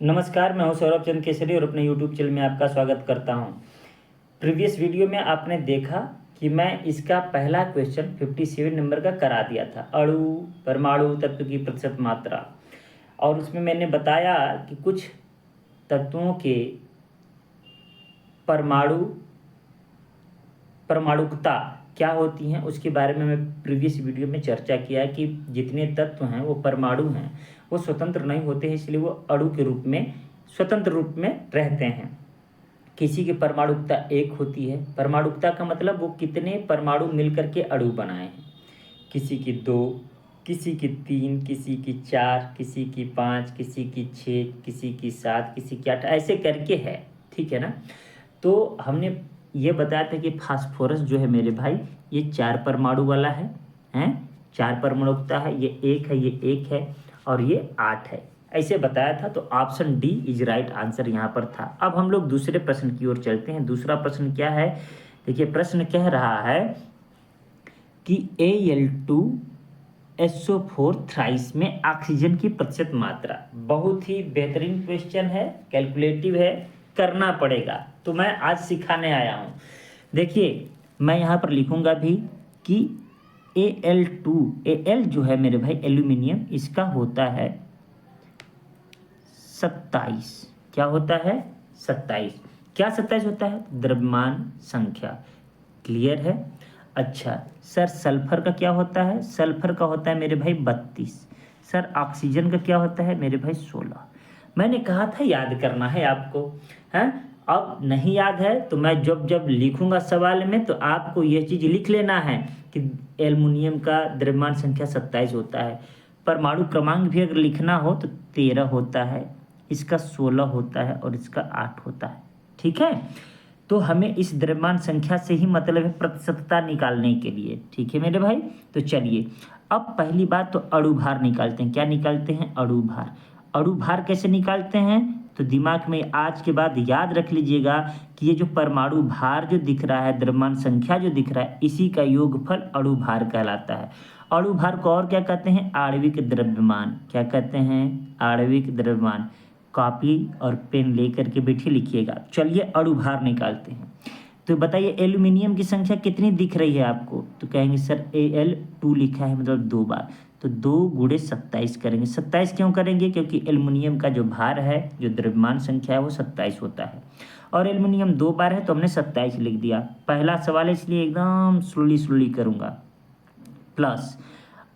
नमस्कार, मैं हूं सौरभ चंद्र केसरी और अपने यूट्यूब चैनल में आपका स्वागत करता हूं। प्रीवियस वीडियो में आपने देखा कि मैं इसका पहला क्वेश्चन 57 नंबर का करा दिया था, अणु परमाणु तत्व की प्रतिशत मात्रा। और उसमें मैंने बताया कि कुछ तत्वों के परमाणुकता क्या होती हैं, उसके बारे में मैं प्रीवियस वीडियो में चर्चा किया कि जितने तत्व हैं वो परमाणु हैं, वो स्वतंत्र नहीं होते हैं, इसलिए वो अणु के रूप में स्वतंत्र रूप में रहते हैं। किसी की परमाणुकता 1 होती है। परमाणुकता का मतलब वो कितने परमाणु मिलकर के अणु बनाए हैं। किसी की 2, किसी की 3, किसी की 4, किसी की 5, किसी की 6, किसी की 7, किसी की 8, ऐसे करके है। ठीक है ना। तो हमने ये बताया था कि फास्फोरस जो है मेरे भाई, ये 4 परमाणु वाला है 4 परमाणुकता है। ये 1 है, ये 1 है और ये 8 है, ऐसे बताया था। तो option D is right answer यहाँ पर था। अब हम लोग दूसरे प्रश्न की ओर चलते हैं। दूसरा प्रश्न क्या है, देखिए प्रश्न कह रहा है कि Al2SO4 थ्राइस में ऑक्सीजन की प्रतिशत मात्रा। बहुत ही बेहतरीन क्वेश्चन है, कैलकुलेटिव है, करना पड़ेगा, तो मैं आज सिखाने आया हूँ। देखिए मैं यहाँ पर लिखूंगा भी कि Al जो है मेरे भाई एल्यूमिनियम, इसका होता है 27। क्या होता है? 27। क्या 27 होता है? द्रव्यमान संख्या। क्लियर है? अच्छा सर, सल्फर का क्या होता है? सल्फर का होता है मेरे भाई 32। सर ऑक्सीजन का क्या होता है मेरे भाई? 16। मैंने कहा था याद करना है आपको, हैं? अब नहीं याद है तो मैं जब जब लिखूंगा सवाल में तो आपको यह चीज़ लिख लेना है कि एल्युमिनियम का द्रव्यमान संख्या 27 होता है। परमाणु क्रमांक भी अगर लिखना हो तो 13 होता है, इसका 16 होता है और इसका 8 होता है। ठीक है, तो हमें इस द्रव्यमान संख्या से ही मतलब है प्रतिशतता निकालने के लिए। ठीक है मेरे भाई, तो चलिए अब पहली बात तो अणु भार निकालते हैं। क्या निकालते हैं? अणु भार। अणु भार कैसे निकालते हैं तो दिमाग में आज के बाद याद रख लीजिएगा कि ये जो परमाणु भार जो दिख रहा है, द्रव्यमान संख्या जो दिख रहा है, इसी का योगफल अणु भार कहलाता है। अणु भार को और क्या कहते हैं? आणविक द्रव्यमान। क्या कहते हैं? आणविक द्रव्यमान। कॉपी और पेन लेकर के बैठे लिखिएगा। चलिए अणु भार निकालते हैं। तो बताइए एल्यूमिनियम की संख्या कितनी दिख रही है आपको? तो कहेंगे सर Al2 लिखा है मतलब 2 बार, तो 2 गुणे 27 करेंगे। 27 क्यों करेंगे? क्योंकि एल्युमिनियम का जो भार है, जो द्रव्यमान संख्या है, वो 27 होता है और एल्युमिनियम 2 बार है तो हमने 27 लिख दिया। पहला सवाल है इसलिए एकदम स्लोली करूँगा। प्लस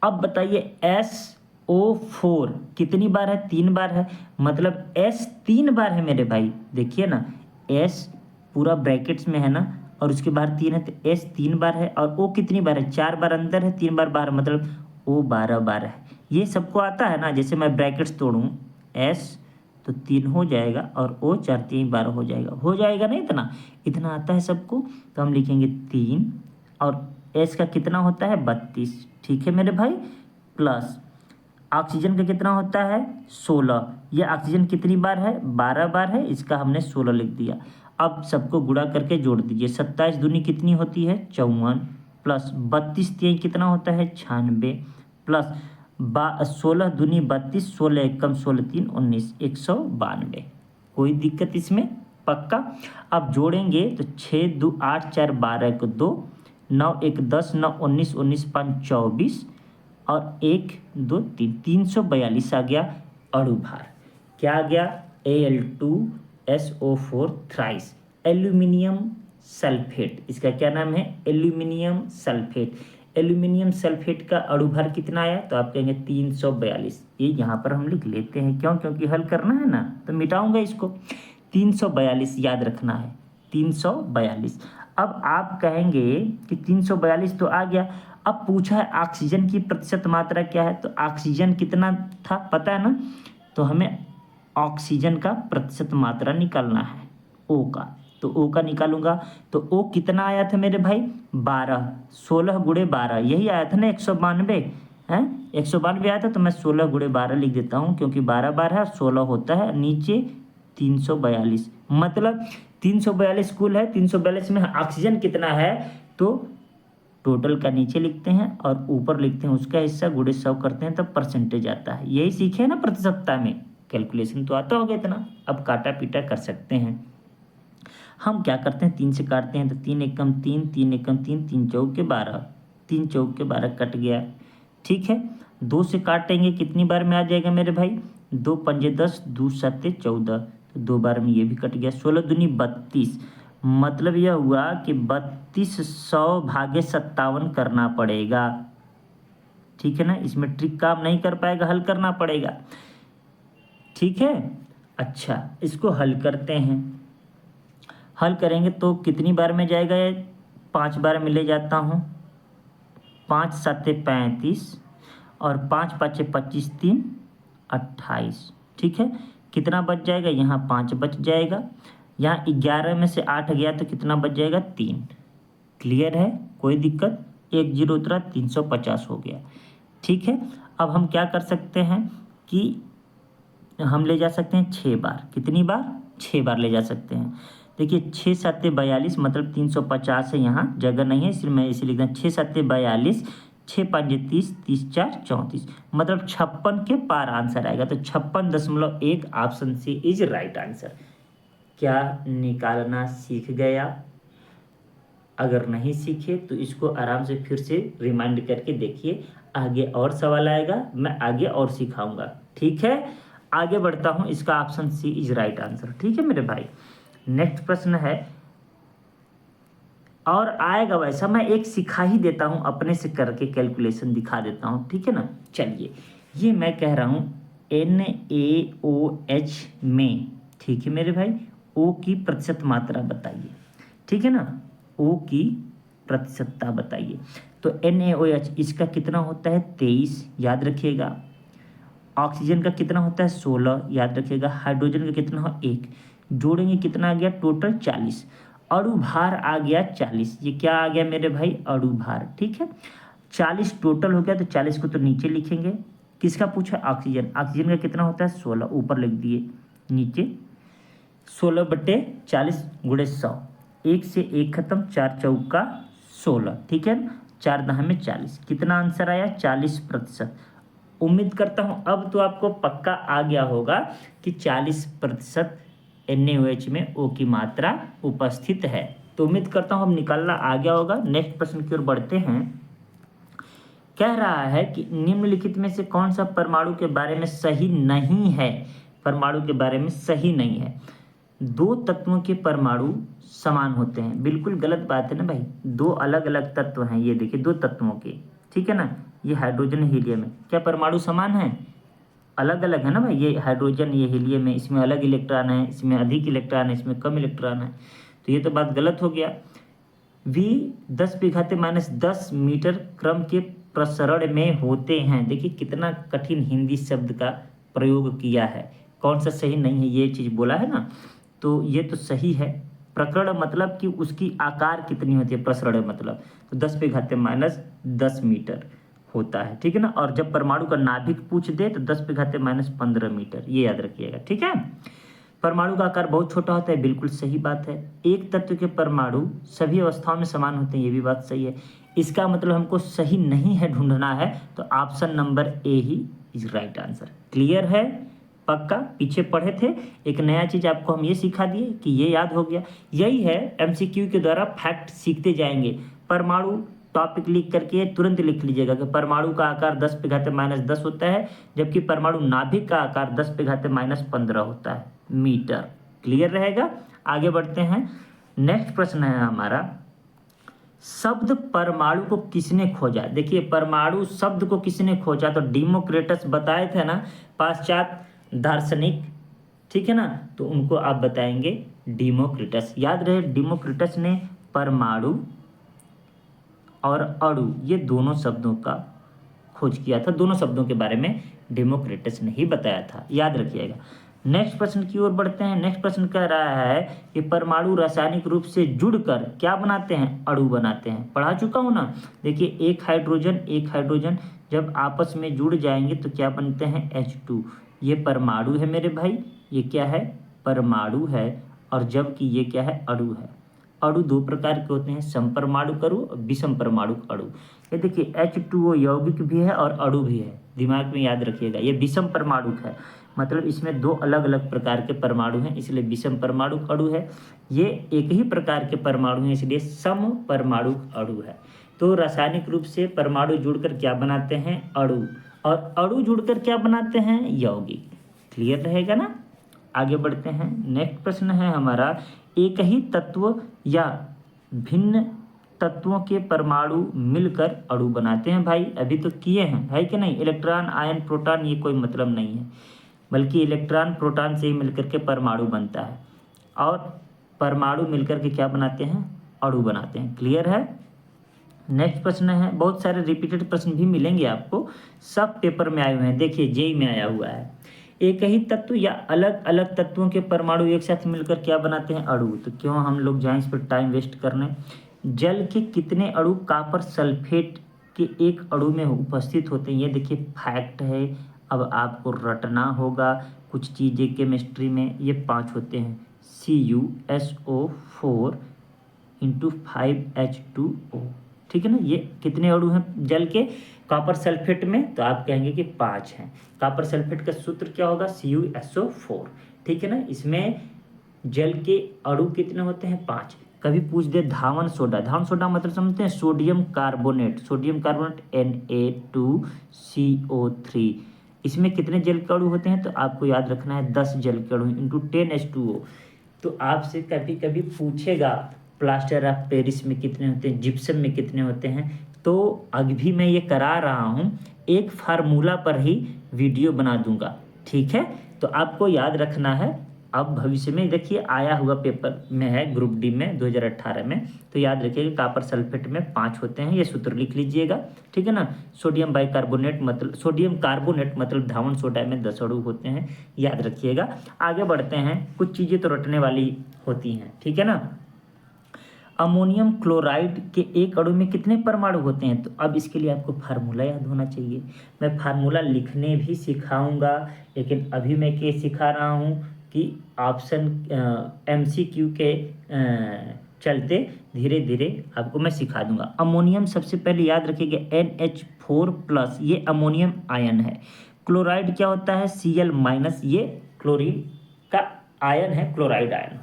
अब बताइए SO4 कितनी बार है? 3 बार है, मतलब S 3 बार है मेरे भाई। देखिए ना, S पूरा ब्रैकेट्स में है ना और उसके बाहर 3 है, तो S 3 बार है और O कितनी बार है? 4 बार अंदर है, 3 बार बाहर, मतलब O 12 बार है। ये सबको आता है ना, जैसे मैं ब्रैकेट्स तोड़ूँ, S तो 3 हो जाएगा और O 4 3 12 हो जाएगा ना। इतना इतना आता है सबको, तो हम लिखेंगे 3 और S का कितना होता है? 32। ठीक है मेरे भाई। प्लस ऑक्सीजन का कितना होता है? 16। ये ऑक्सीजन कितनी बार है? 12 बार है, इसका हमने 16 लिख दिया। अब सबको गुणा करके जोड़ दीजिए। 27 दूनी कितनी होती है? 54। प्लस 32 3 कितना होता है? 96। प्लस 16 दूनी 32, 16 एकम 16 3 19, 192। कोई दिक्कत इसमें? पक्का। अब जोड़ेंगे तो 6 2 8 4 12 को 2, 9 1 10, 9 19, 19 5 24 और 1 2 3, 342 आ गया अणु भार। क्या आ गया? Al2SO4 thrice aluminium sulphate. इसका क्या नाम है? Aluminium sulphate. एल्यूमिनियम सल्फेट का अणु भार कितना आया? तो आप कहेंगे 342। ये यहाँ पर हम लिख लेते हैं, क्यों? क्योंकि हल करना है ना, तो मिटाऊंगा इसको। 342 याद रखना है, 342। अब आप कहेंगे कि 342 तो आ गया। अब पूछा है ऑक्सीजन की प्रतिशत मात्रा क्या है, तो ऑक्सीजन कितना था पता है ना, तो हमें ऑक्सीजन का प्रतिशत मात्रा निकालना है, ओ का। तो ओ का निकालूंगा तो ओ कितना आया था मेरे भाई? 12। 16 गुणे 12 यही आया था ना, 192 है। 192 आया था तो मैं 16 गुणे 12 लिख देता हूँ, क्योंकि 12 बार है और 16 होता है नीचे 342, मतलब 342 कुल है। 342 में ऑक्सीजन कितना है तो टोटल का नीचे लिखते हैं और ऊपर लिखते हैं उसका हिस्सा, गुणे 100 करते हैं तब परसेंटेज आता है। यही सीखे ना प्रतिशतता में। कैलकुलेशन तो आता होगा इतना, अब काटा पीटा कर सकते हैं। हम क्या करते हैं, 3 से काटते हैं तो 3 एकम 3, 3 एकम 3, 3 चौक के 12, 3 चौक के 12 कट गया। ठीक है, 2 से काटेंगे कितनी बार में आ जाएगा मेरे भाई, 2 पंजे 10, 2 सत्ते 14, तो 2 बार में ये भी कट गया। 16 दूनी 32, मतलब यह हुआ कि 3200 भागे 57 करना पड़ेगा। ठीक है ना, इसमें ट्रिक काम नहीं कर पाएगा, हल करना पड़ेगा। ठीक है, अच्छा इसको हल करते हैं। हल करेंगे तो कितनी बार में जाएगा, 5 बार में ले जाता हूँ, 5 सत्ते 35 और 5 पाँचे 25, 3 28। ठीक है, कितना बच जाएगा, यहाँ 5 बच जाएगा, यहाँ 11 में से 8 गया तो कितना बच जाएगा, 3। क्लियर है, कोई दिक्कत, 1 जीरो उतरा, 350 हो गया। ठीक है, अब हम क्या कर सकते हैं कि हम ले जा सकते हैं 6 बार, कितनी बार, 6 बार ले जा सकते हैं। देखिए 6 सत्ते 42, मतलब 350 है, यहाँ जगह नहीं है इसलिए मैं इसे लिख दूँ 6 सत्ते 42, 6 पंजे 30, 30 4 34, मतलब 56 के पार आंसर आएगा। तो 56.1 option C is right answer. क्या निकालना सीख गया? अगर नहीं सीखे तो इसको आराम से फिर से रिमाइंड करके देखिए, आगे और सवाल आएगा, मैं आगे और सिखाऊंगा। ठीक है, आगे बढ़ता हूं, इसका option C is right answer. ठीक है मेरे भाई, नेक्स्ट प्रश्न है, और आएगा वैसा, मैं एक सिखा ही देता हूं, अपने से करके कैलकुलेशन दिखा देता हूं। ठीक है ना, चलिए ये मैं कह रहा हूं NaOH में, ठीक है मेरे भाई, O की प्रतिशत मात्रा बताइए। ठीक है ना, O की प्रतिशतता बताइए। तो NaOH इसका कितना होता है, 23, याद रखिएगा। ऑक्सीजन का कितना होता है, 16, याद रखिएगा। हाइड्रोजन का कितना हो, 1, जोड़ेंगे कितना आ गया, टोटल 40। अणु भार आ गया 40, ये क्या आ गया मेरे भाई, अणु भार। ठीक है, 40 टोटल हो गया, तो 40 को तो नीचे लिखेंगे। किसका पूछा, ऑक्सीजन, ऑक्सीजन का कितना होता है, 16, ऊपर लिख दिए, नीचे 16/40 गुणे 100, 1 से 1 खत्म, 4 चौका 16। ठीक है, 4 दहा में 40, कितना आंसर आया, 40%। उम्मीद करता हूं अब तो आपको पक्का आ गया होगा कि 40% NaOH में O की मात्रा उपस्थित है। तो उम्मीद करता हूं अब निकालना आ गया होगा। नेक्स्ट प्रश्न की ओर बढ़ते हैं। कह रहा है कि निम्नलिखित में से कौन सा परमाणु के बारे में सही नहीं है, परमाणु के बारे में सही नहीं है। 2 तत्वों के परमाणु समान होते हैं, बिल्कुल गलत बात है ना भाई, 2 अलग अलग तत्व हैं, ये देखिए 2 तत्वों के। ठीक है ना, ये हाइड्रोजन हीलियम है, क्या परमाणु समान है, अलग अलग है ना भाई, ये हाइड्रोजन ये हीलियम है, इसमें अलग इलेक्ट्रॉन है, इसमें अधिक इलेक्ट्रॉन है, इसमें कम इलेक्ट्रॉन है, तो ये तो बात गलत हो गया। V 10⁻⁻10 मीटर क्रम के प्रसरण में होते हैं। देखिए कितना कठिन हिंदी शब्द का प्रयोग किया है, कौन सा सही नहीं है, ये चीज़ बोला है ना, तो ये तो सही है। प्रकरण मतलब कि उसकी आकार कितनी होती है, प्रसरण मतलब, तो 10⁻10 मीटर होता है। ठीक है ना, और जब परमाणु का नाभिक पूछ दे तो 10⁻15 मीटर, ये याद रखिएगा। ठीक है, परमाणु का आकार बहुत छोटा होता है, बिल्कुल सही बात है। एक तत्व के परमाणु सभी अवस्थाओं में समान होते हैं, ये भी बात सही है। इसका मतलब हमको सही नहीं है ढूंढना है, तो option number A he is right answer. Clear है, पक्का, पीछे पढ़े थे, एक नया चीज़ आपको हम ये सिखा दिए कि ये याद हो गया। यही है MCQ के द्वारा फैक्ट सीखते जाएंगे। परमाणु टॉपिक लिख करके तुरंत लिख लीजिएगा कि परमाणु का आकार 10⁻10 होता है, जबकि परमाणु नाभिक का आकार 10⁻15 होता है मीटर। क्लियर रहेगा, आगे बढ़ते हैं। नेक्स्ट प्रश्न है हमारा, शब्द परमाणु को किसने खोजा। देखिए परमाणु शब्द को किसने खोजा, तो डेमोक्रिटस बताए थे ना, पाश्चात्य दार्शनिक। ठीक है ना, तो उनको आप बताएंगे डेमोक्रिटस। याद रहे, डेमोक्रिटस ने परमाणु और अणु ये दोनों शब्दों का खोज किया था, दोनों शब्दों के बारे में डेमोक्रिटस ने ही बताया था, याद रखिएगा। नेक्स्ट प्रश्न की ओर बढ़ते हैं। नेक्स्ट प्रश्न कह रहा है कि परमाणु रासायनिक रूप से जुड़कर क्या बनाते हैं, अणु बनाते हैं। पढ़ा चुका हूं ना, देखिए एक हाइड्रोजन जब आपस में जुड़ जाएंगे तो क्या बनते हैं, H2। ये परमाणु है मेरे भाई, ये क्या है, परमाणु है, और जबकि ये क्या है, अणु है। अणु दो प्रकार के होते हैं, समपरमाणुक अणु और विषम परमाणुक अणु। ये देखिए H2O यौगिक भी है और अणु भी है, दिमाग में याद रखिएगा। ये विषम परमाणुक है, मतलब इसमें दो अलग अलग प्रकार के परमाणु हैं, इसलिए विषम परमाणुक अणु है। ये एक ही प्रकार के परमाणु हैं, इसलिए सम परमाणुक अणु है। तो रासायनिक रूप से परमाणु जुड़कर क्या बनाते हैं, अणु, और अणु जुड़कर क्या बनाते हैं, यौगिक। क्लियर रहेगा ना। आगे बढ़ते हैं। नेक्स्ट प्रश्न है हमारा, एक ही तत्व या भिन्न तत्वों के परमाणु मिलकर अणु बनाते हैं। भाई अभी तो किए हैं, है कि नहीं। इलेक्ट्रॉन, आयन, प्रोटॉन, ये कोई मतलब नहीं है, बल्कि इलेक्ट्रॉन प्रोटॉन से ही मिलकर के परमाणु बनता है, और परमाणु मिलकर के क्या बनाते हैं, अणु बनाते हैं। क्लियर है। नेक्स्ट प्रश्न है, बहुत सारे रिपीटेड प्रश्न भी मिलेंगे आपको, सब पेपर में आए हुए हैं। देखिए जेई में आया हुआ है, एक ही तत्व या अलग अलग तत्वों के परमाणु एक साथ मिलकर क्या बनाते हैं, अणु। तो क्यों हम लोग जाएं इस पर टाइम वेस्ट करने। जल के कितने अणु कॉपर सल्फेट के एक अणु में उपस्थित होते हैं, ये देखिए फैक्ट है। अब आपको रटना होगा कुछ चीज़ें केमिस्ट्री में। ये 5 होते हैं, CuSO4 × 5H2O, ठीक है ना। ये कितने अणु हैं जल के कॉपर सल्फेट में, तो आप कहेंगे कि 5 हैं। कॉपर सल्फेट का सूत्र क्या होगा, CuSO4, ठीक है ना। इसमें जल के अणु कितने होते हैं, 5। कभी पूछ दे धावन सोडा, धावन सोडा मतलब समझते हैं, sodium carbonate, sodium carbonate Na2CO3, इसमें कितने जल के अणु होते हैं, तो आपको याद रखना है 10 जल के अणु × 10H2O। तो आपसे कभी कभी पूछेगा प्लास्टर ऑफ पेरिस में कितने होते हैं, जिप्सम में कितने होते हैं। तो अभी मैं ये करा रहा हूँ, एक फार्मूला पर ही वीडियो बना दूंगा, ठीक है। तो आपको याद रखना है। अब भविष्य में देखिए आया हुआ पेपर में है, ग्रुप डी में 2018 में, तो याद रखिएगा कॉपर सल्फेट में 5 होते हैं, ये सूत्र लिख लीजिएगा, ठीक है ना। सोडियम बाइकार्बोनेट मतलब सोडियम कार्बोनेट मतलब धावन सोडा में 10 अणु होते हैं, याद रखिएगा। आगे बढ़ते हैं, कुछ चीज़ें तो रटने वाली होती हैं, ठीक है ना। अमोनियम क्लोराइड के एक अणु में कितने परमाणु होते हैं, तो अब इसके लिए आपको फार्मूला याद होना चाहिए। मैं फार्मूला लिखने भी सिखाऊंगा, लेकिन अभी मैं क्या सिखा रहा हूँ कि ऑप्शन MCQ के चलते धीरे धीरे आपको मैं सिखा दूंगा। अमोनियम सबसे पहले याद रखिएगा NH4+, ये अमोनियम आयन है। क्लोराइड क्या होता है, Cl-, ये क्लोरीन का आयन है, क्लोराइड आयन।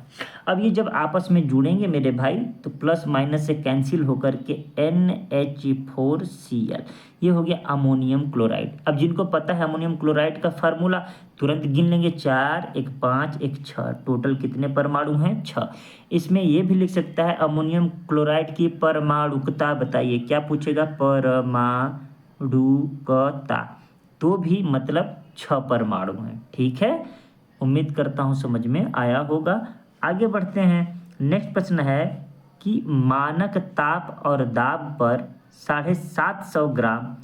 अब ये जब आपस में जुड़ेंगे मेरे भाई, तो प्लस माइनस से कैंसिल होकर के NH4Cl, ये हो गया अमोनियम क्लोराइड। अब जिनको पता है अमोनियम क्लोराइड का फार्मूला, तुरंत गिन लेंगे, 4, 1 5, 1 6, टोटल कितने परमाणु हैं, 6। इसमें ये भी लिख सकता है अमोनियम क्लोराइड की परमाणुकता बताइए, क्या पूछेगा, परमाणुकता, तो भी मतलब 6 परमाणु हैं, ठीक है। उम्मीद करता हूँ समझ में आया होगा। आगे बढ़ते हैं। नेक्स्ट प्रश्न है कि मानक ताप और दाब पर 750 ग्राम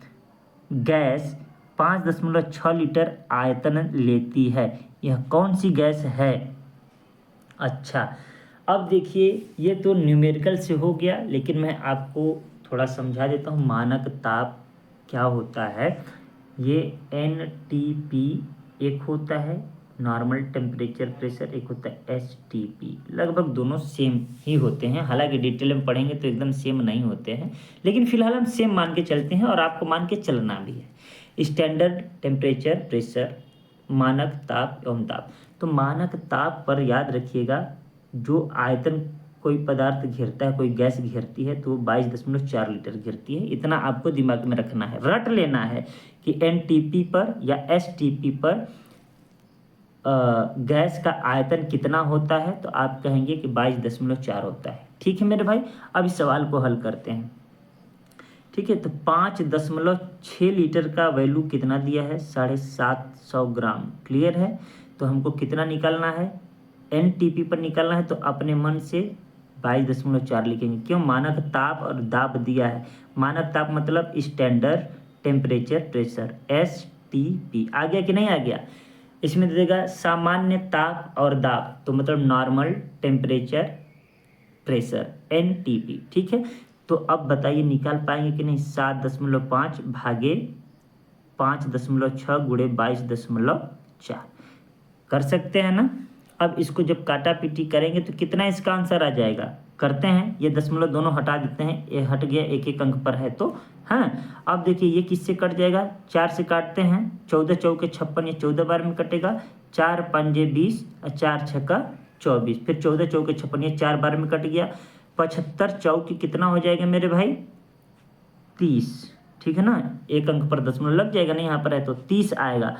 गैस 5.6 लीटर आयतन लेती है, यह कौन सी गैस है। अच्छा, अब देखिए ये तो न्यूमेरिकल से हो गया, लेकिन मैं आपको थोड़ा समझा देता हूँ मानक ताप क्या होता है। ये NTP एक होता है, नॉर्मल टेम्परेचर प्रेशर एक होता है STP, लगभग दोनों सेम ही होते हैं। हालांकि डिटेल में पढ़ेंगे तो एकदम सेम नहीं होते हैं, लेकिन फिलहाल हम सेम मान के चलते हैं और आपको मान के चलना भी है। स्टैंडर्ड टेम्परेचर प्रेशर, मानक ताप एवं दाब। तो मानक ताप पर याद रखिएगा, जो आयतन कोई पदार्थ घेरता है, कोई गैस घेरती है, तो 22.4 लीटर घेरती है। इतना आपको दिमाग में रखना है, रट लेना है कि NTP पर या STP पर गैस का आयतन कितना होता है, तो आप कहेंगे कि 22.4 होता है, ठीक है मेरे भाई। अब इस सवाल को हल करते हैं, ठीक है। तो 5.6 लीटर का वैल्यू कितना दिया है, 750 ग्राम, क्लियर है। तो हमको कितना निकालना है, NTP पर निकालना है, तो अपने मन से 22.4 लिखेंगे। क्यों, मानक ताप और दाब दिया है। मानक ताप मतलब स्टैंडर्ड टेम्परेचर प्रेशर, STP, आ गया कि नहीं आ गया। इसमें दे देगा सामान्य ताप और दाब, तो मतलब नॉर्मल टेम्परेचर प्रेशर, NTP, ठीक है। तो अब बताइए निकाल पाएंगे कि नहीं, 7.5 भागे 5.6 गुणे 22.4 कर सकते हैं ना। अब इसको जब काटा पीटी करेंगे तो कितना इसका आंसर आ जाएगा, करते हैं, ये दशमलव दोनों हटा देते हैं, ये हट गया, एक एक अंक पर है तो हाँ। अब देखिए ये किससे कट जाएगा, 4 से काटते हैं, 14 चौके 56, ये 14 बार में कटेगा, 4 पंजे 20 और 4 छक्का 24, फिर 14 चौके 56, ये 4 बार में कट गया, 75 चौके कितना हो जाएगा मेरे भाई 30, ठीक है ना, एक अंक पर दशमलव लग जाएगा ना, यहाँ पर है तो 30 आएगा।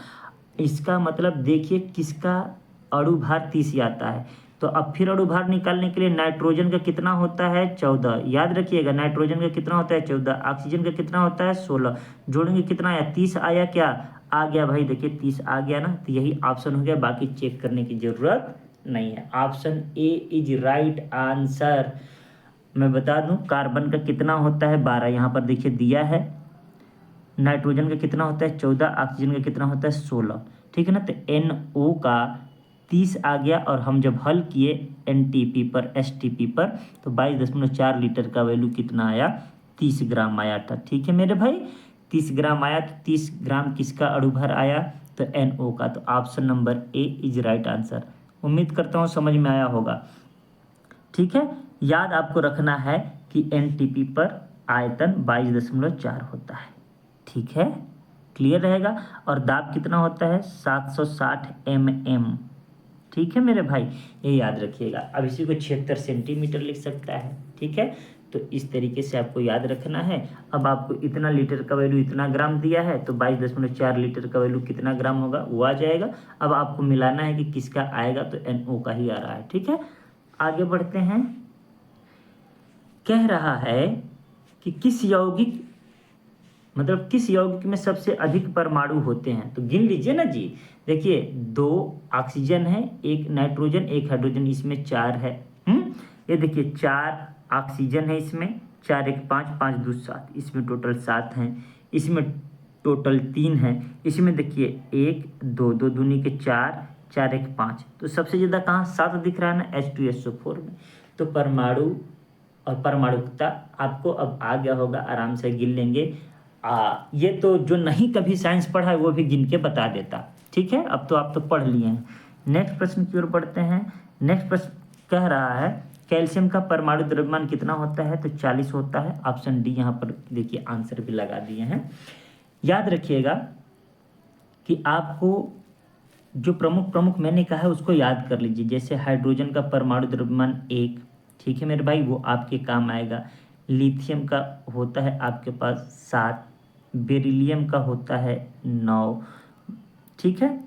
इसका मतलब देखिए किसका अणुभार 30 ही आता है। तो अब फिर अणुभार निकालने के लिए नाइट्रोजन का कितना होता है 14, याद रखिएगा नाइट्रोजन का कितना होता है 14, ऑक्सीजन का कितना होता है 16, जोड़ेंगे कितना आया 30 आया, क्या आ गया भाई, देखिए 30 आ गया ना, तो यही ऑप्शन हो गया, बाकी चेक करने की जरूरत नहीं है। Option A is right answer. मैं बता दूं कार्बन का कितना होता है 12, यहाँ पर देखिए दिया है, नाइट्रोजन का कितना होता है 14, ऑक्सीजन का कितना होता है 16, ठीक है ना, तो NO का 30 आ गया, और हम जब हल किए NTP पर STP पर तो 22.4 लीटर का वैल्यू कितना आया 30 ग्राम आया था, ठीक है मेरे भाई 30 ग्राम आया, तो 30 ग्राम किसका अणुभार आया तो NO का, तो option number A is right answer. उम्मीद करता हूँ समझ में आया होगा, ठीक है। याद आपको रखना है कि NTP पर आयतन 22.4 होता है, ठीक है, क्लियर रहेगा, और दाब कितना होता है 760 mm, ठीक है मेरे भाई, ये याद रखिएगा। अब इसी को 76 सेंटीमीटर लिख सकता है, ठीक है, तो इस तरीके से आपको याद रखना है। अब आपको इतना लीटर का वैल्यू इतना ग्राम दिया है, तो 22.4 लीटर का वैल्यू कितना ग्राम होगा वो आ जाएगा। अब आपको मिलाना है कि किसका आएगा, तो NO का ही आ रहा है, ठीक है। आगे बढ़ते हैं, कह रहा है कि किस यौगिक मतलब किस यौगिक में सबसे अधिक परमाणु होते हैं, तो गिन लीजिए ना जी। देखिए 2 ऑक्सीजन है, 1 नाइट्रोजन, 1 हाइड्रोजन, इसमें 4 है। ये देखिए 4 ऑक्सीजन है, इसमें 4 1 5 5 2 7, इसमें टोटल 7 हैं, इसमें टोटल 3 है, इसमें देखिए 1 2 2 दूनी के 4 4 1 5, तो सबसे ज़्यादा कहाँ 7 दिख रहा है ना H2SO4 में। तो परमाणु और परमाणुकता आपको अब आ गया होगा, आराम से गिन लेंगे। ये तो जो नहीं कभी साइंस पढ़ा है वो भी गिन के बता देता, ठीक है। अब तो आप तो पढ़ लिए हैं। नेक्स्ट प्रश्न की ओर बढ़ते हैं। नेक्स्ट प्रश्न कह रहा है कैल्शियम का परमाणु द्रव्यमान कितना होता है, तो 40 होता है। ऑप्शन डी, यहाँ पर देखिए आंसर भी लगा दिए हैं। याद रखिएगा कि आपको जो प्रमुख प्रमुख मैंने कहा है उसको याद कर लीजिए। जैसे हाइड्रोजन का परमाणु द्रव्यमान 1, ठीक है मेरे भाई, वो आपके काम आएगा। लिथियम का होता है आपके पास 7, बेरिलियम का होता है 9, ठीक है।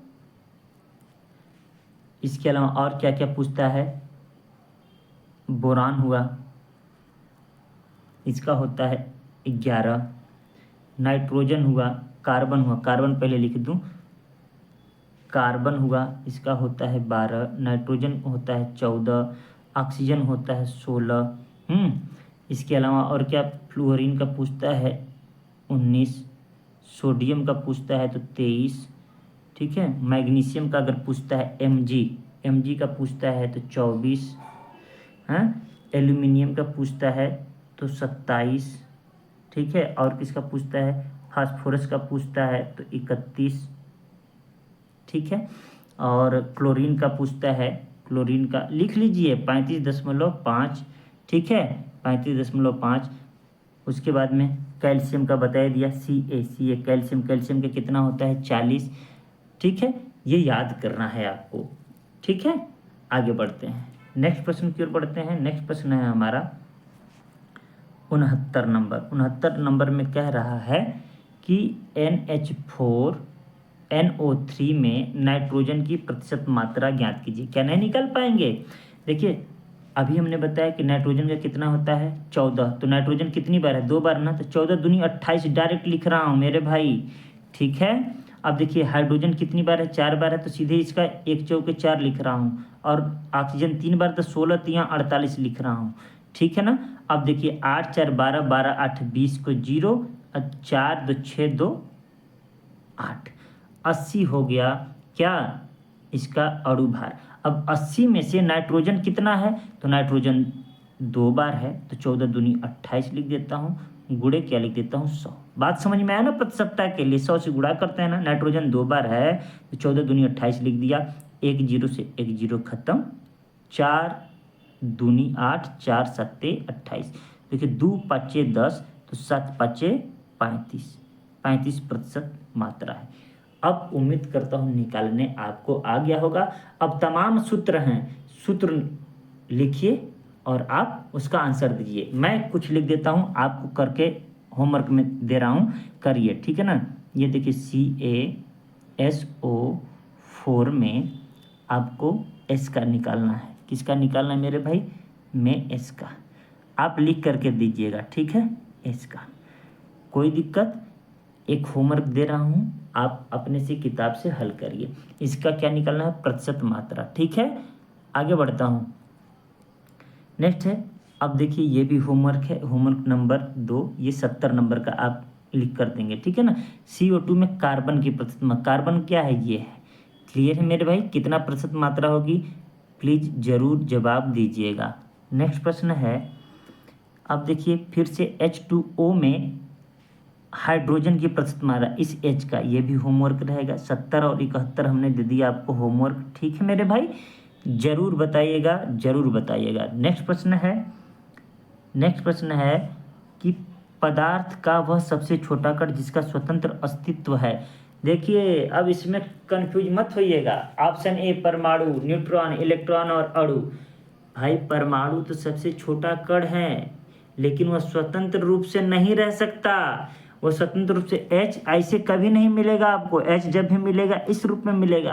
इसके अलावा और क्या क्या पूछता है, बोरान हुआ, इसका होता है 11, नाइट्रोजन हुआ, कार्बन हुआ, कार्बन पहले लिख दूं, कार्बन हुआ इसका होता है 12, नाइट्रोजन होता है 14, ऑक्सीजन होता है 16। इसके अलावा और क्या, फ्लोरीन का पूछता है 19, सोडियम का पूछता है तो 23, ठीक है। मैग्नीशियम का अगर पूछता है Mg का पूछता है तो 24, हाँ। एल्यूमिनियम का पूछता है तो 27, ठीक है। और किसका पूछता है, फास्फोरस का पूछता है तो 31, ठीक है। और क्लोरीन का पूछता है, क्लोरीन का लिख लीजिए 35.5, ठीक है, 35.5। उसके बाद में कैल्शियम का बता दिया Ca कैल्शियम का कितना होता है 40, ठीक है। ये याद करना है आपको, ठीक है। आगे बढ़ते हैं, नेक्स्ट प्रश्न की ओर बढ़ते हैं। नेक्स्ट प्रश्न है हमारा 69 नंबर। 69 नंबर में कह रहा है कि NH4NO3 में नाइट्रोजन की प्रतिशत मात्रा ज्ञात कीजिए। क्या नहीं निकल पाएंगे? देखिए अभी हमने बताया कि नाइट्रोजन का कितना होता है 14, तो नाइट्रोजन कितनी बार है 2 बार ना, तो 14 दूनी 28 डायरेक्ट लिख रहा हूँ मेरे भाई, ठीक है। अब देखिए हाइड्रोजन कितनी बार है 4 बार है, तो सीधे इसका 1 चौके 4 लिख रहा हूँ, और ऑक्सीजन 3 बार तो 16 3 48 लिख रहा हूँ, ठीक है ना। अब देखिए 8 4 12 12 8 20 को 0, 4 2 6 2 8, 80 हो गया क्या इसका अणुभार। अब 80 में से नाइट्रोजन कितना है, तो नाइट्रोजन 2 बार है, तो 14 दूनी 28 लिख देता हूँ, गुणे क्या लिख देता हूँ 100। बात समझ में आया ना, प्रतिशतता के लिए 100 से गुणा करते हैं ना, नाइट्रोजन 2 बार है तो 14 दूनी 28 लिख दिया, 1 0 से 1 0 खत्म, 4 दूनी 8, 4 सत्ते 28। देखिए 2 5 10 तो 7 5 35, 35% मात्रा है। अब उम्मीद करता हूँ निकालने आपको आ गया होगा। अब तमाम सूत्र हैं, सूत्र लिखिए और आप उसका आंसर दीजिए। मैं कुछ लिख देता हूँ, आपको करके होमवर्क में दे रहा हूँ, करिए, ठीक है ना। ये देखिए CaSO4 में आपको एस का निकालना है। किसका निकालना है मेरे भाई? में एस का। आप लिख करके दीजिएगा, ठीक है, एस का। कोई दिक्कत? एक होमवर्क दे रहा हूँ, आप अपने से किताब से हल करिए। इसका क्या निकालना है? प्रतिशत मात्रा, ठीक है। आगे बढ़ता हूँ, नेक्स्ट है। अब देखिए ये भी होमवर्क है, होमवर्क नंबर 2, ये 70 नंबर का आप लिख कर देंगे, ठीक है ना। CO2 में कार्बन की प्रतिशत, कार्बन क्या है? ये है। क्लियर है मेरे भाई? कितना प्रतिशत मात्रा होगी? प्लीज जरूर जवाब दीजिएगा। नेक्स्ट प्रश्न है, अब देखिए फिर से H2O में हाइड्रोजन की प्रतिशत मात्रा, इस H का, ये भी होमवर्क रहेगा। 70 और 71 हमने दे दिया आपको होमवर्क, ठीक है मेरे भाई, जरूर बताइएगा, जरूर बताइएगा। नेक्स्ट प्रश्न है कि पदार्थ का वह सबसे छोटा कण जिसका स्वतंत्र अस्तित्व है। देखिए अब इसमें कंफ्यूज मत होइएगा। ऑप्शन ए परमाणु, न्यूट्रॉन, इलेक्ट्रॉन और अणु। भाई परमाणु तो सबसे छोटा कण है, लेकिन वह स्वतंत्र रूप से नहीं रह सकता। वो स्वतंत्र रूप से H ऐसे कभी नहीं मिलेगा आपको। H जब भी मिलेगा इस रूप में मिलेगा।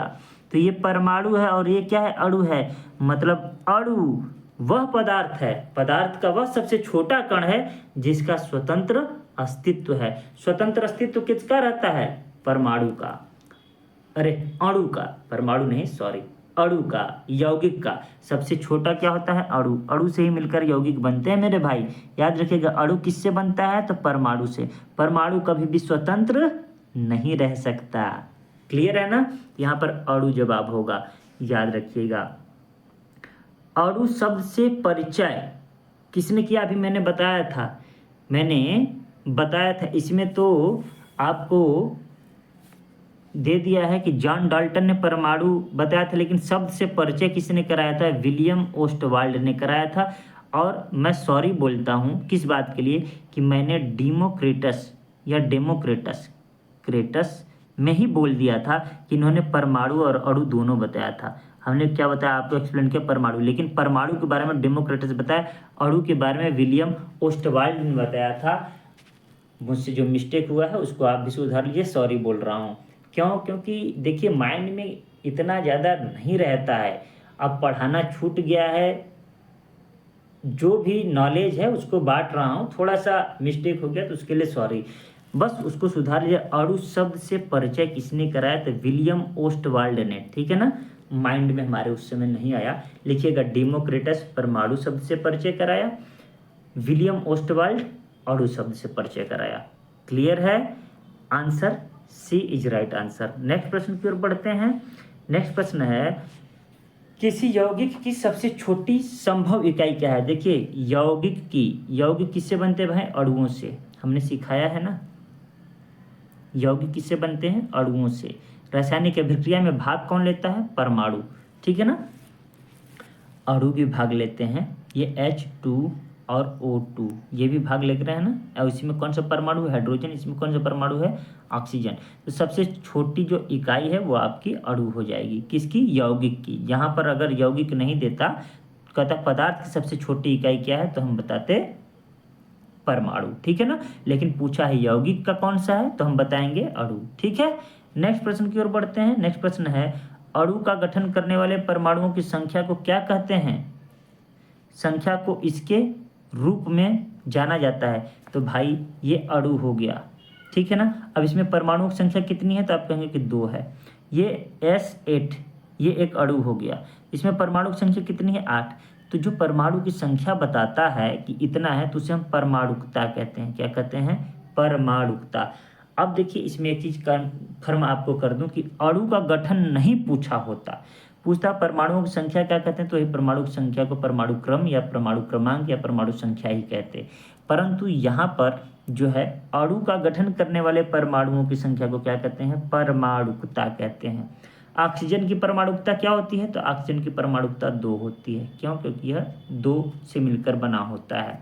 तो ये परमाणु है और ये क्या है? अणु है। मतलब अणु वह पदार्थ है, पदार्थ का वह सबसे छोटा कण है जिसका स्वतंत्र अस्तित्व है। स्वतंत्र अस्तित्व किसका रहता है? परमाणु का, अरे अणु का, परमाणु नहीं सॉरी, अणु का, यौगिक का। सबसे छोटा क्या होता है? अणु। अणु से ही मिलकर यौगिक बनते हैं मेरे भाई, याद रखिएगा। अणु किससे बनता है? तो परमाणु से। परमाणु कभी भी स्वतंत्र नहीं रह सकता। क्लियर है ना? यहाँ पर अणु जवाब होगा, याद रखिएगा। अणु शब्द से परिचय किसने किया? अभी मैंने बताया था, इसमें तो आपको दे दिया है कि जॉन डाल्टन ने परमाणु बताया था, लेकिन शब्द से परिचय किसने कराया था? विलियम ओस्टवाल्ड ने कराया था। और मैं सॉरी बोलता हूँ किस बात के लिए, कि मैंने डेमोक्रेटस या क्रेटस में ही बोल दिया था कि इन्होंने परमाणु और अणु दोनों बताया था। हमने क्या बताया आपको? एक्सप्लेन किया परमाणु, लेकिन परमाणु के बारे में डेमोक्रेटस बताया, अणु के बारे में विलियम ओस्टवाल्ड ने बताया था। मुझसे जो मिस्टेक हुआ है उसको आप भी सुधार लीजिए, सॉरी बोल रहा हूँ। क्यों? क्योंकि देखिए माइंड में इतना ज़्यादा नहीं रहता है, अब पढ़ाना छूट गया है, जो भी नॉलेज है उसको बांट रहा हूँ, थोड़ा सा मिस्टेक हो गया तो उसके लिए सॉरी, बस उसको सुधार लीजिए। अणु शब्द से परिचय किसने कराया? तो विलियम ओस्टवाल्ड ने, ठीक है ना। माइंड में हमारे उस समय नहीं आया, लिखिएगा। डेमोक्रेटस परमाणु शब्द से परिचय कराया, विलियम ओस्टवाल्ड अणु शब्द से परिचय कराया। क्लियर है? Answer C is right answer. Next प्रश्न की ओर बढ़ते हैं। नेक्स्ट प्रश्न है, किसी यौगिक की सबसे छोटी संभव इकाई क्या है? देखिए यौगिक किससे बनते हैं भाई? अणुओं से। हमने सिखाया है ना, यौगिक किससे बनते हैं? अणुओं से। रासायनिक अभिक्रिया में भाग कौन लेता है? परमाणु, ठीक है ना। अणु भी भाग लेते हैं, ये H2 और O2 ये भी भाग ले रहे हैं ना। और इसमें कौन सा परमाणु है? हाइड्रोजन। इसमें कौन सा परमाणु है? ऑक्सीजन। तो सबसे छोटी जो इकाई है वो आपकी अणु हो जाएगी। किसकी? यौगिक की। यहाँ पर अगर यौगिक नहीं देता, कहता पदार्थ की सबसे छोटी इकाई क्या है, तो हम बताते परमाणु, ठीक है ना। लेकिन पूछा है यौगिक का कौन सा है, तो हम बताएंगे अणु, ठीक है। नेक्स्ट प्रश्न की ओर बढ़ते हैं। नेक्स्ट प्रश्न है, अणु का गठन करने वाले परमाणुओं की संख्या को क्या कहते हैं? संख्या को इसके रूप में जाना जाता है। तो भाई ये अणु हो गया, ठीक है ना। अब इसमें परमाणुओं की संख्या कितनी है? तो आप कहेंगे कि 2 है। ये S8 ये एक अणु हो गया। इसमें परमाणु की संख्या कितनी है? 8। तो जो परमाणु की संख्या बताता है कि इतना है, तो उसे हम परमाणुकता कहते हैं। क्या कहते हैं? परमाणुकता। अब देखिए इसमें एक चीज कन्फर्म आपको कर दूं कि अणु का गठन नहीं पूछा होता, पूछता परमाणुओं की संख्या क्या कहते हैं, तो ये परमाणु की संख्या को परमाणु क्रम या परमाणु क्रमांक या परमाणु संख्या ही कहते हैं। परंतु यहाँ पर जो है अणु का गठन करने वाले परमाणुओं की संख्या को क्या कहते हैं? परमाणुकता कहते हैं। ऑक्सीजन की परमाणुकता क्या होती है? तो ऑक्सीजन की परमाणुकता 2 होती है। क्यों? क्योंकि यह 2 से मिलकर बना होता है।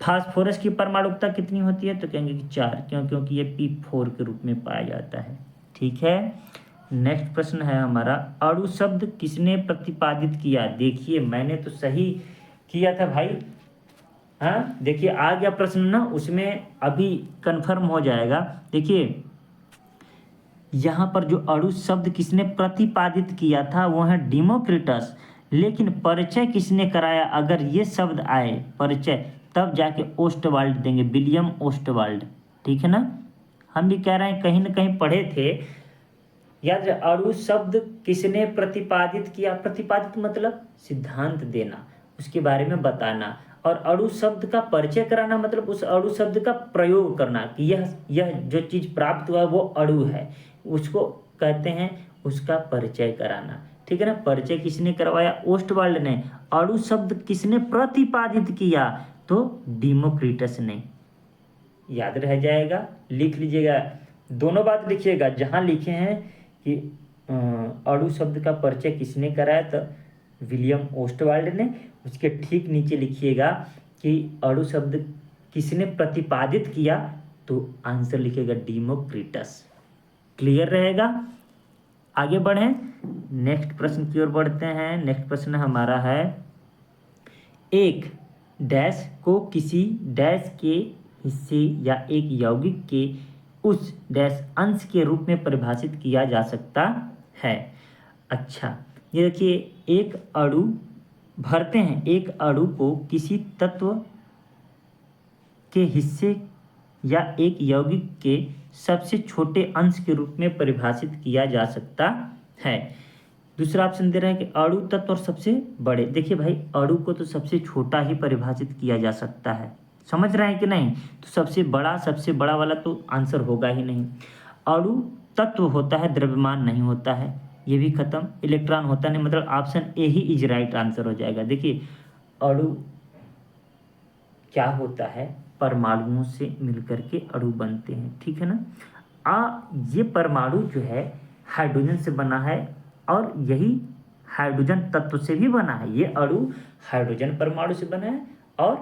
फास्फोरस की परमाणुकता कितनी होती है? तो कहेंगे कि 4। क्यों? क्योंकि ये P4 के रूप में पाया जाता है। ठीक है, नेक्स्ट प्रश्न है हमारा, अणु शब्द किसने प्रतिपादित किया? देखिए मैंने तो सही किया था भाई। हाँ देखिए आ गया प्रश्न ना, उसमें अभी कंफर्म हो जाएगा। देखिए यहाँ पर जो अणु शब्द किसने प्रतिपादित किया था वो है डिमोक्रिटस। लेकिन परिचय किसने कराया? अगर ये शब्द आए परिचय, तब जाके ओस्टवाल्ड देंगे, विलियम ओस्टवाल्ड। ठीक है ना, हम भी कह रहे हैं कहीं ना कहीं पढ़े थे। याद रहे, अणु शब्द किसने प्रतिपादित किया? प्रतिपादित मतलब सिद्धांत देना, उसके बारे में बताना। और अणु शब्द का परिचय कराना मतलब उस अणु शब्द का प्रयोग करना कि यह जो चीज प्राप्त हुआ वो अणु है, उसको कहते हैं, उसका परिचय कराना। ठीक है ना, परिचय किसने करवाया? ओस्टवाल्ड ने। अणु शब्द किसने प्रतिपादित किया? तो डिमोक्रिटस ने। याद रह जाएगा, लिख लीजिएगा, दोनों बात लिखिएगा। जहाँ लिखे हैं कि अणु शब्द का परिचय किसने कराया, तो विलियम ओस्टवाल्ड ने, उसके ठीक नीचे लिखिएगा कि अणु शब्द किसने प्रतिपादित किया, तो आंसर लिखिएगा डिमोक्रिटस। क्लियर रहेगा? आगे बढ़ें, नेक्स्ट प्रश्न की ओर बढ़ते हैं। नेक्स्ट प्रश्न हमारा है, एक डैश को किसी डैश के हिस्से या एक यौगिक के उस डैश अंश के रूप में परिभाषित किया जा सकता है। अच्छा, ये देखिए, एक अणु भरते हैं, एक अणु को किसी तत्व के हिस्से या एक यौगिक के सबसे छोटे अंश के रूप में परिभाषित किया जा सकता है। दूसरा ऑप्शन दे रहा है कि अणु तत्व और सबसे बड़े। देखिए भाई, अणु को तो सबसे छोटा ही परिभाषित किया जा सकता है, समझ रहे हैं कि नहीं? तो सबसे बड़ा वाला तो आंसर होगा ही नहीं। अणु तत्व होता है, द्रव्यमान नहीं होता है, ये भी खत्म। इलेक्ट्रॉन होता नहीं, मतलब option A he is right answer हो जाएगा। देखिए अणु क्या होता है? परमाणुओं से मिलकर के अणु बनते हैं। ठीक है ना, ये परमाणु जो है हाइड्रोजन से बना है, और यही हाइड्रोजन तत्व से भी बना है। ये अणु हाइड्रोजन परमाणु से बना है और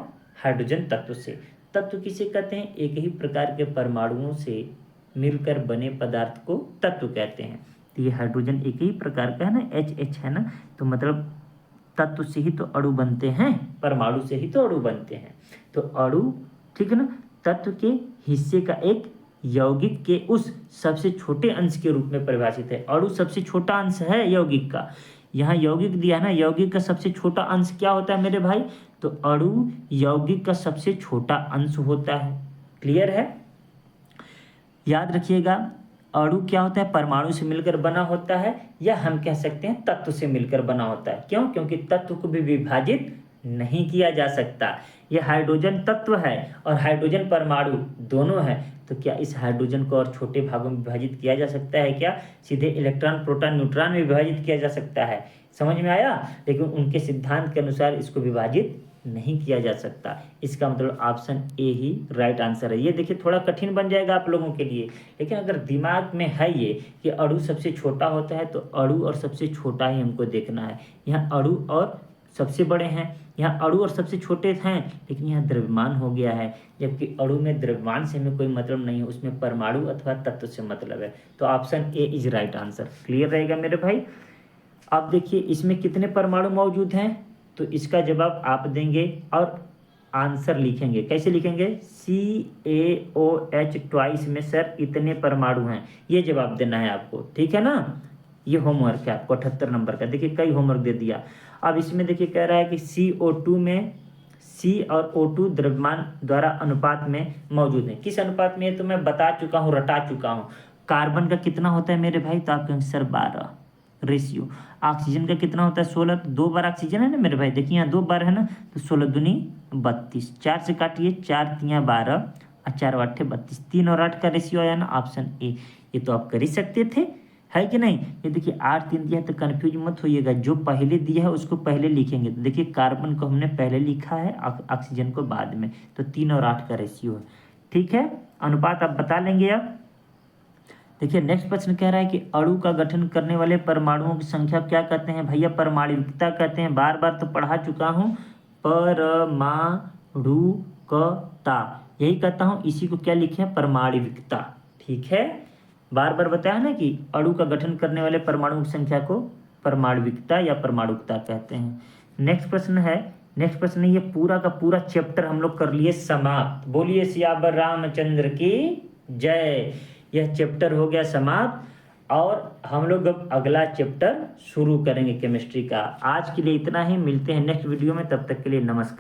हाइड्रोजन तत्व से। तत्व किसे कहते हैं? एक ही प्रकार के परमाणुओं से मिलकर बने पदार्थ को तत्व कहते हैं। तो ये हाइड्रोजन एक ही प्रकार का है ना, H है ना, तो मतलब तत्व से ही तो अणु बनते हैं, परमाणु से ही तो अणु बनते हैं। तो अणु, ठीक है ना, तत्व के हिस्से का एक यौगिक के उस सबसे छोटे अंश के रूप में परिभाषित है। अणु सबसे छोटा अंश है यौगिक का। यहाँ यौगिक दिया है ना, यौगिक का सबसे छोटा अंश क्या होता है मेरे भाई? तो अणु यौगिक का सबसे छोटा अंश होता है। क्लियर है? याद रखिएगा, अणु क्या होता है? परमाणु से मिलकर बना होता है, या हम कह सकते हैं तत्व से मिलकर बना होता है। क्यों? क्योंकि तत्व को भी विभाजित नहीं किया जा सकता। यह हाइड्रोजन तत्व है और हाइड्रोजन परमाणु दोनों है, तो क्या इस हाइड्रोजन को और छोटे भागों में विभाजित किया जा सकता है क्या? सीधे इलेक्ट्रॉन, प्रोटॉन, न्यूट्रॉन में विभाजित किया जा सकता है। समझ में आया? लेकिन उनके सिद्धांत के अनुसार इसको विभाजित नहीं किया जा सकता। इसका मतलब option A he right answer है। ये देखिए थोड़ा कठिन बन जाएगा आप लोगों के लिए, लेकिन अगर दिमाग में है ये कि अणु सबसे छोटा होता है, तो अणु और सबसे छोटा ही हमको देखना है। यहाँ अणु और सबसे बड़े हैं, यहाँ अणु और सबसे छोटे हैं, लेकिन यहाँ द्रव्यमान हो गया है, जबकि अणु में द्रव्यमान से हमें कोई मतलब नहीं है, उसमें परमाणु अथवा तत्व से मतलब है। तो option A is right answer. Clear रहेगा मेरे भाई? अब देखिए इसमें कितने परमाणु मौजूद हैं, तो इसका जवाब आप देंगे और आंसर लिखेंगे। कैसे लिखेंगे? CaOH ट्वाइस में सर इतने परमाणु हैं, ये जवाब देना है आपको। ठीक है ना, ये होमवर्क है आपको 78 नंबर का। देखिए कई होमवर्क दे दिया। अब इसमें देखिए कह रहा है कि CO2 में C और O2 द्रव्यमान द्वारा अनुपात में मौजूद है। किस अनुपात में? तो मैं बता चुका हूँ, रटा चुका हूँ। कार्बन का कितना होता है मेरे भाई? तो आप कहेंगे सर 12 रेशियो। ऑक्सीजन का कितना होता है? 16। तो 2 बार ऑक्सीजन है ना मेरे भाई, देखिए यहाँ 2 बार है ना, तो 16 दूनी 32, 4 से काटिए, 4 तियाँ 12 और 4 8 32, 3 और 8 का रेशियो आया ना, ऑप्शन ए। ये तो आप कर ही सकते थे, है कि नहीं? ये देखिए 8 3 दिया है, तो कन्फ्यूज मत होइएगा, जो पहले दिया है उसको पहले लिखेंगे। तो देखिए कार्बन को हमने पहले लिखा है, ऑक्सीजन को बाद में, तो 3 और 8 का रेशियो है। ठीक है, अनुपात आप बता लेंगे अब। देखिए नेक्स्ट प्रश्न कह रहा है कि अणु का गठन करने वाले परमाणुओं की संख्या क्या कहते हैं भैया? परमाणुकता कहते हैं। बार बार तो पढ़ा चुका हूँ, परमाणुकता यही कहता हूँ, इसी को क्या लिखे? परमाणुकता। ठीक है, बार बार बताया ना कि अणु का गठन करने वाले परमाणुओं की संख्या को परमाणुकता या परमाणुकता कहते हैं। नेक्स्ट प्रश्न ये पूरा का पूरा चैप्टर हम लोग कर लिए समाप्त। बोलिए सियावर रामचंद्र की जय। यह चैप्टर हो गया समाप्त और हम लोग अब अगला चैप्टर शुरू करेंगे केमिस्ट्री का। आज के लिए इतना ही, मिलते हैं नेक्स्ट वीडियो में, तब तक के लिए नमस्कार।